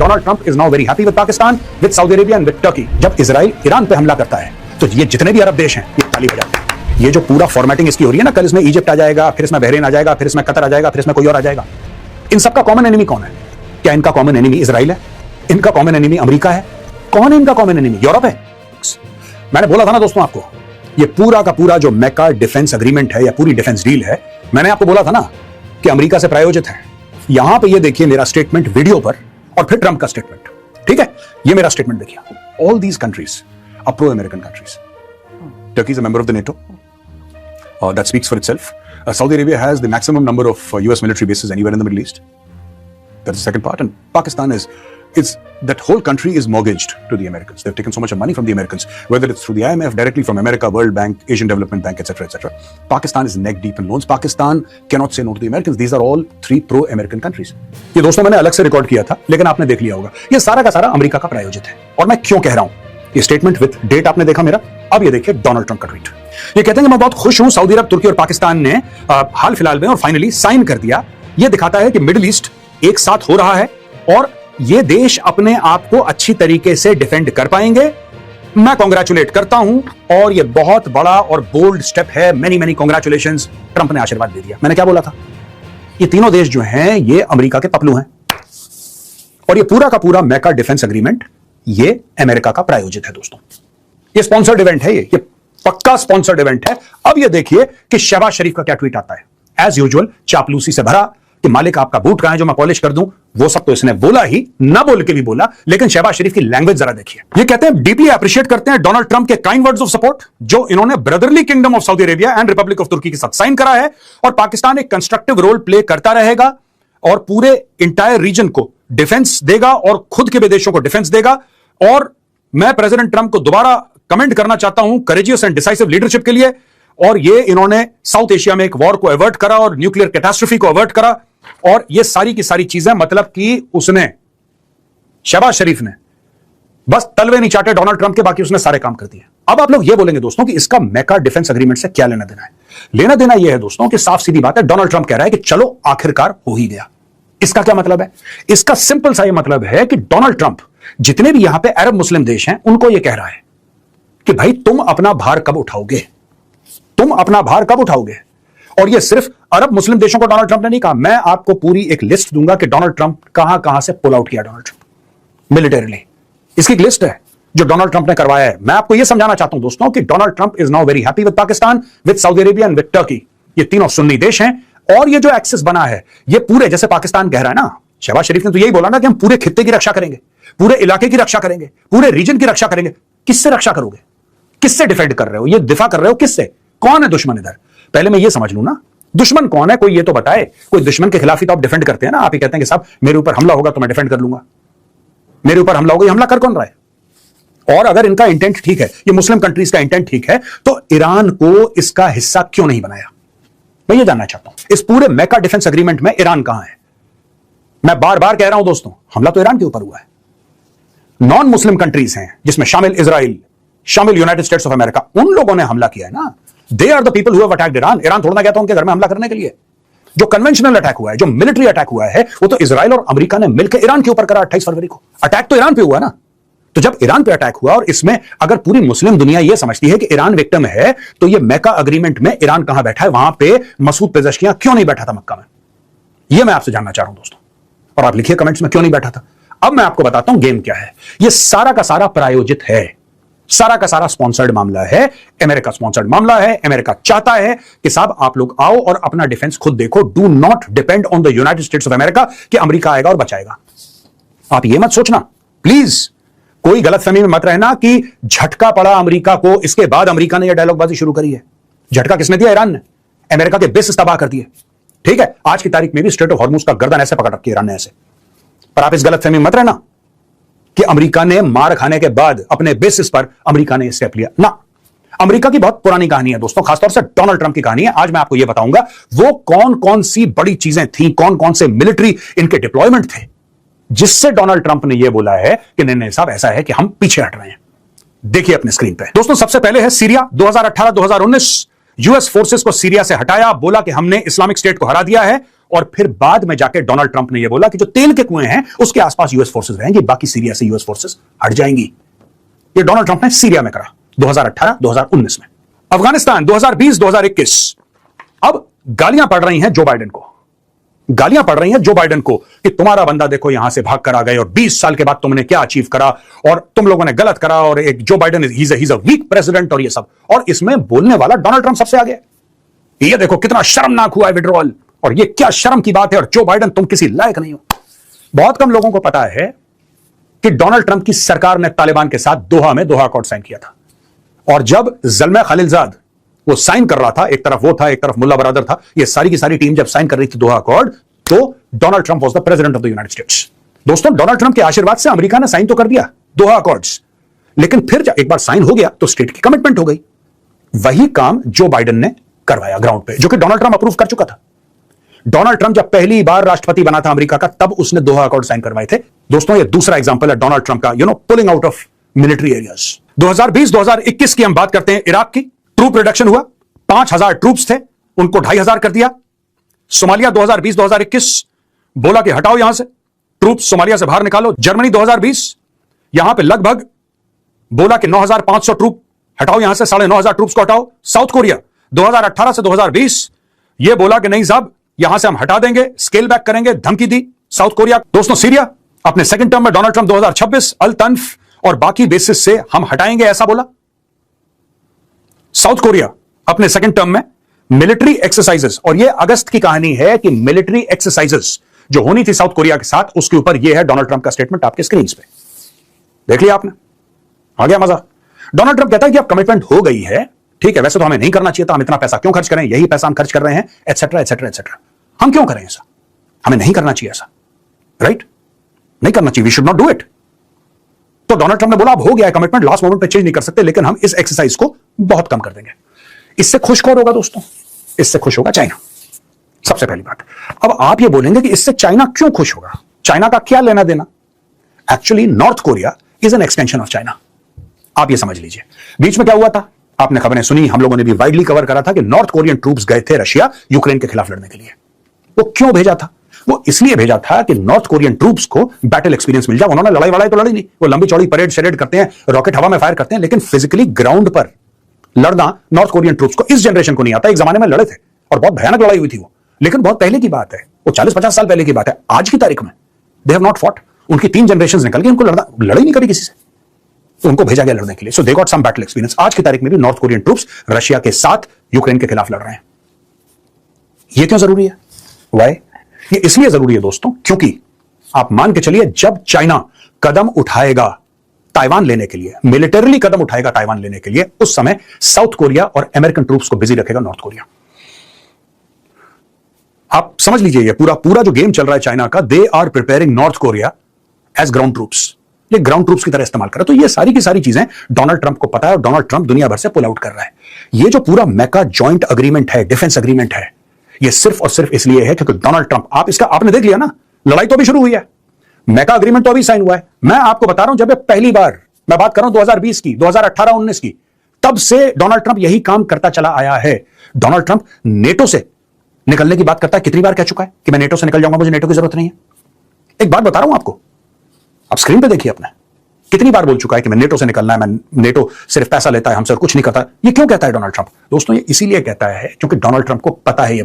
Donald Trump is now very happy with Pakistan, with Saudi Arabia and with Turkey. जब Israel Iran पे हमला करता है तो ये जितने भी अरब देश हैं ये ताली बजाते हैं। ये जो पूरा फॉर्मेटिंग इसकी हो रही है ना, कल इसमें इजिप्ट आ जाएगा, फिर इसमें बहरीन आ जाएगा, फिर इसमें कतर आ जाएगा, फिर इसमें कोई और आ जाएगा। इन सबका कॉमन एनिमी कौन है? क्या इनका कॉमन एनिमी इजराइल है? इनका कॉमन एनिमी अमेरिका है? कौन है इनका कॉमन एनिमी? यूरोप है। मैंने बोला था ना दोस्तों आपको, ये पूरा का पूरा जो मेका डिफेंस एग्रीमेंट है या पूरी डिफेंस डील है, मैंने आपको बोला था ना कि अमेरिका से प्रायोजित है। यहां पे ये देखिए मेरा स्टेटमेंट वीडियो पर, और फिर ट्रंप का स्टेटमेंट। ठीक है, ये मेरा स्टेटमेंट देखिए। All these countries are pro American countries. Turkey is a member of the NATO. That speaks for itself. Saudi Arabia has the maximum number of US military bases anywhere in the Middle East. That's the second part. And Pakistan is that whole country is mortgaged to the Americans. They've taken so much money from the Americans, whether it's through the IMF, directly from America, World Bank, Asian Development Bank, etc., etc. Pakistan is neck deep in loans. Pakistan cannot say no to the Americans. These are all three pro-American countries. ये दोस्तों मैंने अलग से record किया था, लेकिन आपने देख लिया होगा। ये सारा का सारा अमेरिका का प्रायोजित है। और मैं क्यों कह रहा हूं? ये स्टेटमेंट विद डेट आपने देखा मेरा। अब ये देखिए डोनाल्ड ट्रंप का ट्वीट। ये कहते हैं कि मैं बहुत खुश हूं, सऊदी अरब, तुर्की और पाकिस्तान ने हाल फिलहाल में और फाइनली साइन कर दिया। ये दिखाता है कि मिडिल ईस्ट एक साथ हो रहा है और ये देश अपने आप को अच्छी तरीके से डिफेंड कर पाएंगे। मैं कांग्रेचुलेट करता हूं और ये बहुत बड़ा और बोल्ड स्टेप है। Many many congratulations. ट्रंप ने आशीर्वाद दे दिया। मैंने क्या बोला था? ये तीनों देश जो हैं ये अमेरिका के पपलू हैं और ये पूरा का पूरा मेका डिफेंस एग्रीमेंट ये अमेरिका का प्रायोजित है दोस्तों। ये स्पॉन्सर्ड इवेंट है, ये पक्का स्पॉन्सर्ड इवेंट है। अब ये देखिए कि शहबाज शरीफ का क्या ट्वीट आता है। एज यूजुअल चापलूसी से भरा कि मालिक आपका बूट कहां है जो मैं पॉलिश कर दूं। वो सब तो इसने बोला ही, ना बोल के भी बोला, लेकिन शहबाज शरीफ की लैंग्वेज जरा देखिए। ये कहते हैं डीपली अप्रिशिएट करते हैं डोनाल्ड ट्रंप के काइंड वर्ड्स ऑफ सपोर्ट जो इन्होंने brotherly kingdom of Saudi Arabia and republic of Turkey के साथ साइन करा है। और पाकिस्तान एक कंस्ट्रक्टिव रोल प्ले करता रहेगा और पूरे इंटायर रीजन को डिफेंस देगा और खुद के भी देशों को डिफेंस देगा। और मैं प्रेसिडेंट ट्रंप को दोबारा कमेंट करना चाहता हूं करेजियस एंड डिसाइसिव लीडरशिप के लिए। और ये इन्होंने साउथ एशिया में एक वॉर को अवर्ट करा और न्यूक्लियर कैटास्ट्रोफी को अवर्ट करा। और ये सारी की सारी चीजें, मतलब कि उसने, शहबाज शरीफ ने बस तलवे नहीं चाटे डोनाल्ड ट्रंप के, बाकी उसने सारे काम कर दिए। अब आप लोग ये बोलेंगे दोस्तों कि इसका मेका डिफेंस एग्रीमेंट से क्या लेना देना है? लेना देना यह है दोस्तों कि साफ सीधी बात है, डोनाल्ड ट्रंप कह रहा है कि चलो आखिरकार हो ही गया। इसका क्या मतलब है? इसका सिंपल सा ये मतलब है कि डोनाल्ड ट्रंप जितने भी यहां पे अरब मुस्लिम देश हैं उनको यह कह रहा है कि भाई तुम अपना भार कब उठाओगे? तुम अपना भार कब उठाओगे? और यह सिर्फ अरब मुस्लिम देशों को डोनाल्ड ट्रंप ने नहीं कहा, मैं आपको पूरी एक लिस्ट दूंगा कि डोनाल्ड ट्रंप कहां कहां से पुल आउट किया डोनाल्ड ट्रंप मिलिटरीली। इसकी एक लिस्ट है जो डोनाल्ड ट्रंप ने करवाया है। मैं आपको यह समझाना चाहता हूं दोस्तों कि Donald Trump is now very happy with Pakistan, with Saudi Arabia and with Turkey. ये तीनों सुन्नी देश हैं और ये जो एक्सेस बना है ये पूरे, जैसे पाकिस्तान कह रहा है ना, शहबाज शरीफ ने तो यही बोला ना कि हम पूरे खित्ते की रक्षा करेंगे, पूरे इलाके की रक्षा करेंगे, पूरे रीजन की रक्षा करेंगे। किससे रक्षा करोगे? किससे डिफेंड कर रहे हो? ये दिफा कर रहे हो किससे? कौन है दुश्मन इधर? पहले मैं ये समझ लूं ना, दुश्मन कौन है? कोई ये तो बताए। कोई दुश्मन के खिलाफ ही तो आप डिफेंड करते हैं ना। आप ही कहते हैं कि साहब मेरे ऊपर हमला होगा तो मैं डिफेंड कर लूंगा। मेरे ऊपर हमला होगा, ये हमला कर कौन रहा है? और अगर इनका इंटेंट ठीक है, ये मुस्लिम कंट्रीज का इंटेंट ठीक है, तो ईरान को इसका हिस्सा क्यों नहीं बनाया? मैं ये जानना चाहता हूं। इस पूरे मेका डिफेंस एग्रीमेंट में ईरान कहां है? मैं बार बार कह रहा हूं दोस्तों, हमला तो ईरान के ऊपर हुआ है। नॉन मुस्लिम कंट्रीज हैं जिसमें शामिल इजराइल, शामिल यूनाइटेड स्टेट्स ऑफ अमेरिका, उन लोगों ने हमला किया है ना। They are the people who have attacked Iran. Iran थोड़ा ना गया था उनके घर में हमला करने के लिए। जो कन्वेंशनल अटैक हुआ है, जो मिलिट्री अटैक हुआ है, वो तो इजराइल और अमेरिका ने मिलकर ईरान के ऊपर करा 28 फरवरी को। अटैक तो ईरान पे हुआ ना। तो जब ईरान पे अटैक हुआ और इसमें अगर पूरी मुस्लिम दुनिया यह समझती है कि ईरान विक्टिम है, तो ये मेका अग्रीमेंट में ईरान कहां बैठा है? वहां पे मसूद पेज़ेश्कियां क्यों नहीं बैठा था मक्का में? यह मैं आपसे जानना चाह रहा हूं दोस्तों, और आप लिखिए कमेंट्स में क्यों नहीं बैठा था। अब मैं आपको बताता हूं गेम क्या है। यह सारा का सारा प्रायोजित है, सारा का सारा स्पॉन्सर्ड मामला है, अमेरिका स्पॉन्सर्ड मामला है। अमेरिका चाहता है कि साहब आप लोग आओ और अपना डिफेंस खुद देखो। Do not depend on the United States of America कि अमेरिका आएगा और बचाएगा। आप ये मत सोचना प्लीज, कोई गलतफहमी में मत रहना कि झटका पड़ा अमेरिका को, इसके बाद अमेरिका ने यह डायलॉगबाजी शुरू करी है। झटका किसने दिया? ईरान ने। अमेरिका के बेसिस तबाह कर दिए। ठीक है, आज की तारीख में भी स्ट्रेट ऑफ हॉर्मुज का गर्दन ऐसे पकड़ रखी है ईरान ने ऐसे। पर आप इस गलतफहमी में मत रहना कि अमेरिका ने मार खाने के बाद अपने बेसिस पर अमेरिका ने स्टेप लिया ना। अमेरिका की बहुत पुरानी कहानी है दोस्तों, खासतौर से डोनाल्ड ट्रंप की कहानी है। आज मैं आपको यह बताऊंगा वो कौन कौन सी बड़ी चीजें थी, कौन कौन से मिलिट्री इनके डिप्लॉयमेंट थे, जिससे डोनाल्ड ट्रंप ने यह बोला है कि नहीं साहब ऐसा है कि हम पीछे हट रहे हैं। देखिए अपने स्क्रीन पे दोस्तों, सबसे पहले है सीरिया। 2018-2019 यूएस फोर्सेस को सीरिया से हटाया, बोला कि हमने इस्लामिक स्टेट को हरा दिया है और फिर बाद में जाके डोनाल्ड ट्रंप ने यह बोला कि जो तेल के कुएं हैं उसके आसपास यूएस फोर्सेस रहेंगी, बाकी सीरिया से यूएस फोर्सेस हट जाएंगी। यह डोनाल्ड ट्रंप ने सीरिया में करा 2018-2019 में। अफगानिस्तान 2020-2021। अब गालियां पड़ रही हैं जो बाइडेन को, गालियां पड़ रही हैं जो बाइडेन को कि तुम्हारा बंदा देखो यहां से भाग कर आ गए और 20 साल के बाद तुमने क्या अचीव करा और तुम लोगों ने गलत करा और एक Joe Biden is a weak president और ये सब। और इसमें बोलने वाला डोनाल्ड ट्रंप सबसे आगे। ये देखो कितना शर्मनाक हुआ है विड्रॉल, और ये क्या शर्म की बात है, और जो बाइडेन तुम किसी लायक नहीं हो। बहुत कम लोगों को पता है कि डोनाल्ड ट्रंप की सरकार ने तालिबान के साथ दोहा में दोहा अकॉर्ड साइन किया था, और जब ज़ल्मै खलीलजाद वो साइन कर रहा था, एक तरफ वो था एक तरफ मुल्ला बरादर था, ये सारी की सारी टीम जब साइन कर रही थी दोहा अकॉर्ड, तो Donald Trump was the president of the United states. दोस्तों, डोनाल्ड ट्रंप के आशीर्वाद से अमेरिका ने साइन तो कर दिया दोहा अकॉर्ड्स, लेकिन फिर जब एक बार साइन हो गया तो स्टेट की कमिटमेंट हो गई। वही काम जो बाइडेन ने करवाया ग्राउंड पे, जो कि डोनाल्ड ट्रंप अप्रूव कर चुका था। डोनाल्ड ट्रंप जब पहली बार राष्ट्रपति बना था अमेरिका का, तब उसने दोहा अकॉर्ड साइन करवाए थे। दोस्तों, ये दूसरा एग्जांपल है डोनाल्ड ट्रंप का, pulling out of military areas. 2020-2021 की हम बात करते हैं। इराक की ट्रूप रिडक्शन हुआ, 5,000 ट्रूप्स थे, उनको 2,500 कर दिया। सोमालिया 2020-2021 बोला कि हटाओ यहां से ट्रूप, सोमालिया से बाहर निकालो। जर्मनी 2020 यहां पे लगभग बोला कि 9,500 ट्रूप हटाओ यहां से, 9,500 ट्रूप्स को हटाओ। साउथ कोरिया 2018 से 2020 यह बोला कि नहीं साहब यहां से हम हटा देंगे, स्केल बैक करेंगे, धमकी दी साउथ कोरिया। दोस्तों, सीरिया अपने सेकंड टर्म में डोनाल्ड ट्रंप 2026 अल तन्फ और बाकी बेसिस से हम हटाएंगे ऐसा बोला। साउथ कोरिया अपने सेकंड टर्म में मिलिट्री एक्सरसाइजेस, और यह अगस्त की कहानी है कि मिलिट्री एक्सरसाइजेस जो होनी थी साउथ कोरिया के साथ, उसके ऊपर यह है डोनाल्ड ट्रंप का स्टेटमेंट आपके स्क्रीन पे देख लिया आपने, आ गया मजा। डोनाल्ड ट्रंप कहता है कि अब कमिटमेंट हो गई है, ठीक है, वैसे तो हमें नहीं करना चाहिए था, हम इतना पैसा क्यों खर्च करें, यही पैसा हम खर्च कर रहे हैं, एटसेट्रा एटसेट्रा एटसेट्रा। हम क्यों करें ऐसा, हमें नहीं करना चाहिए ऐसा, राइट, नहीं करना चाहिए, we should not do it. तो डोनाल्ड ट्रंप ने बोला अब हो गया है कमिटमेंट, लास्ट मोमेंट पे चेंज नहीं कर सकते, लेकिन हम इस एक्सरसाइज को बहुत कम कर देंगे। इससे खुश कौन होगा दोस्तों? इससे खुश होगा चाइना, सबसे पहली बात। अब आप ये बोलेंगे कि इससे चाइना क्यों खुश होगा, चाइना का क्या लेना देना? Actually north Korea is an extension of China, आप ये समझ लीजिए। बीच में क्या हुआ था, आपने खबरें सुनी, हम लोगों ने भी वाइडली कवर करा था कि नॉर्थ कोरियन ट्रूप्स गए थे रशिया यूक्रेन के खिलाफ लड़ने के लिए। वो क्यों भेजा था? वो इसलिए भेजा था कि नॉर्थ कोरियन ट्रूप्स को बैटल एक्सपीरियंस मिल जाए। उन्होंने लड़ाई वड़ाई तो लड़ी नहीं, वो लंबी चौड़ी परेड शरेड करते हैं, रॉकेट हवा में फायर करते हैं, लेकिन फिजिकली ग्राउंड पर लड़ना नॉर्थ कोरियन ट्रूप्स को, इस जनरेशन को नहीं आता। एक जमाने में लड़े थे और बहुत भयानक लड़ाई हुई थी वो, लेकिन बहुत पहले की बात है, वो 40-50 साल पहले की बात है। आज की तारीख में दे हैव नॉट फॉट, उनकी 3 जनरेशन निकल गई, उनको लड़ाई नहीं कभी किसी से, तो उनको भेजा गया लड़ने के लिए। So they got some battle experience. आज की तारीख में भी नॉर्थ कोरियन ट्रूप्स रशिया के साथ यूक्रेन के खिलाफ लड़ रहे हैं। यह क्यों जरूरी है? वाई? ये इसलिए जरूरी है दोस्तों, क्योंकि आप मान के चलिए जब चाइना कदम उठाएगा ताइवान लेने के लिए, मिलिटरीली कदम उठाएगा ताइवान लेने के लिए, उस समय साउथ कोरिया और अमेरिकन ट्रूप्स को बिजी रखेगा नॉर्थ कोरिया। आप समझ लीजिए, ये पूरा जो गेम चल रहा है चाइना का, they are preparing North Korea as ground troops, ये ग्राउंड ट्रूप्स की तरह इस्तेमाल कर रहा है। तो ये सारी की सारी चीजें डोनाल्ड ट्रंप को पता है और डोनाल्ड ट्रंप दुनिया भर से पुल आउट कर रहा है। ये जो पूरा मैका जॉइंट अग्रीमेंट है, डिफेंस अग्रीमेंट है, ये सिर्फ और सिर्फ इसलिए है क्योंकि डोनाल्ड ट्रंप, आप इसका आपने देख लिया ना, लड़ाई तो अभी शुरू हुई है, मैका अग्रीमेंट तो अभी साइन हुआ है। मैं आपको बता रहा हूं, जब पहली बार मैं बात कर रहा हूं 2020 की, 2018-19 की, तब से डोनाल्ड ट्रंप यही काम करता चला आया है। डोनाल्ड ट्रंप नेटो से निकलने की बात करता है, कितनी बार कह चुका है कि मैं नेटो से निकल जाऊंगा, मुझे नेटो की जरूरत नहीं है। एक बात बता रहा हूं आपको, आप स्क्रीन पे देखिए अपने, कितनी बार बोल चुका है कि मैं नेटो से निकलना है, मैं नेटो सिर्फ पैसा लेता है हमसे और कुछ नहीं करता। ये क्यों कहता है डोनाल्ड ट्रंप? दोस्तों, ये इसीलिए कहता है क्योंकि डोनाल्ड ट्रंप को पता है ये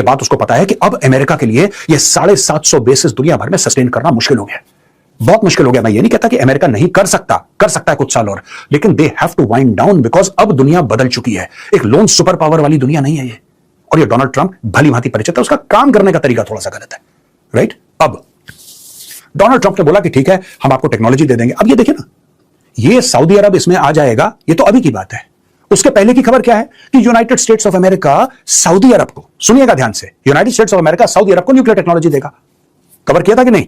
बात उसको पता है कि अब अमेरिका के लिए ये 750 बेसिस दुनिया भर में सस्टेन करना मुश्किल हो गया, बहुत मुश्किल हो गया। मैं ये नहीं कहता कि अमेरिका नहीं कर सकता है कुछ साल और, लेकिन they have to wind down, because अब दुनिया बदल चुकी है। एक लोन सुपर पावर वाली दुनिया नहीं है ये, और ये डोनाल्ड ट्रंप भली भांति परिचित है, उसका काम करने का तरीका थोड़ा सा गलत है, राइट? अब डोनाल्ड ट्रंप ने बोला कि ठीक है, हम आपको टेक्नोलॉजी दे देंगे। अब ये देखिए ना, ये सऊदी अरब इसमें आ जाएगा, ये तो अभी की बात है। उसके पहले की खबर क्या है कि United States of America Saudi Arab को, सुनिएगा ध्यान से, United States of America Saudi Arab को न्यूक्लियर टेक्नोलॉजी देगा। कवर किया था कि नहीं?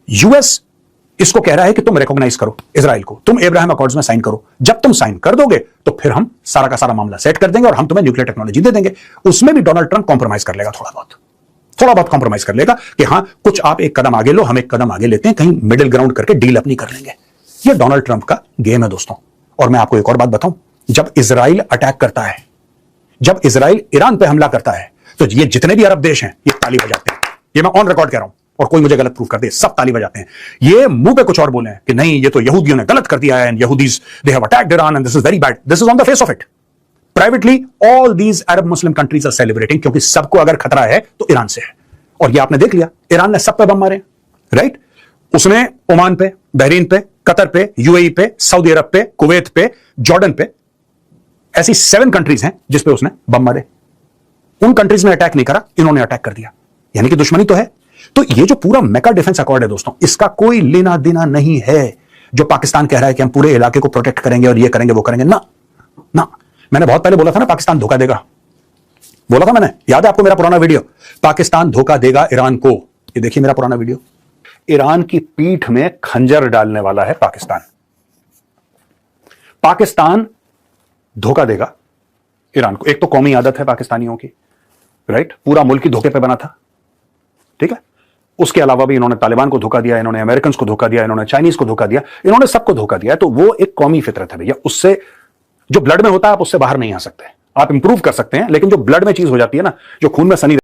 यूएस इसको कह रहा है कि तुम रिकॉग्नाइज करो इजराइल को, तुम अब्राहम अकॉर्ड्स में साइन करो, जब तुम साइन कर दोगे तो फिर हम सारा का सारा मामला सेट कर देंगे और हम तुम्हें न्यूक्लियर टेक्नोलॉजी दे देंगे। उसमें भी डोनाल्ड ट्रंप कॉम्प्रोमाइज कर लेगा, थोड़ा बहुत कॉम्प्रोमाइज कर लेगा कि हाँ, कुछ आप एक कदम आगे लो, हम एक कदम आगे लेते हैं, कहीं मिडिल ग्राउंड करके डील अपनी कर लेंगे। ये डोनाल्ड ट्रंप का गेम है दोस्तों। और मैं आपको एक और बात बताऊं, जब इजराइल अटैक करता है, जब इजराइल ईरान पे हमला करता है, तो ये जितने भी अरब देश हैं ये ताली बजाते हैं। ये मैं ऑन रिकॉर्ड कह रहा हूं, और कोई मुझे गलत प्रूफ कर दे, सब ताली बजाते हैं। ये मुंह पे कुछ और बोले कि नहीं ये तो यहूदियों ने गलत कर दिया है, एंड यहूदीज they have attacked Iran and this is very bad. This is on the face of it. Privately all these Arab Muslim countries are celebrating, क्योंकि सबको अगर खतरा है तो ईरान से है। और ये आपने देख लिया, ईरान ने सब पे बम मारे, राइट? उसने ओमान पे, बहरीन पे, कतर पे, यूएई पे, सऊदी अरब पे, कुवैत पे, जॉर्डन पे, ऐसी 7 कंट्रीज हैं जिस पे उसने बम मारे। उन कंट्रीज ने अटैक नहीं करा, इन्होंने अटैक कर दिया, यानी कि दुश्मनी तो है। तो ये जो पूरा मेका डिफेंस अकॉर्ड है दोस्तों, इसका कोई लेना देना नहीं है जो पाकिस्तान कह रहा है कि हम पूरे इलाके को प्रोटेक्ट करेंगे और ये करेंगे वो करेंगे। ना ना, मैंने बहुत पहले बोला था ना पाकिस्तान धोखा देगा, बोला था मैंने, याद है आपको मेरा पुराना वीडियो, पाकिस्तान धोखा देगा ईरान को। ये देखिए मेरा पुराना वीडियो। ईरान की पीठ में खंजर डालने वाला है पाकिस्तान। पाकिस्तान धोखा देगा ईरान को। एक तो कौमी आदत है पाकिस्तानियों की, राइट? पूरा मुल्क ही धोखे पे बना था, ठीक है? उसके अलावा भी इन्होंने तालिबान को धोखा दिया, इन्होंने अमेरिकन को धोखा दिया, इन्होंने चाइनीज को धोखा दिया, इन्होंने सबको धोखा दिया। तो वो एक कौमी फितरत है भैया, उससे जो ब्लड में होता है आप उससे बाहर नहीं आ सकते। आप इंप्रूव कर सकते हैं, लेकिन जो ब्लड में चीज हो जाती है ना, जो खून में सनी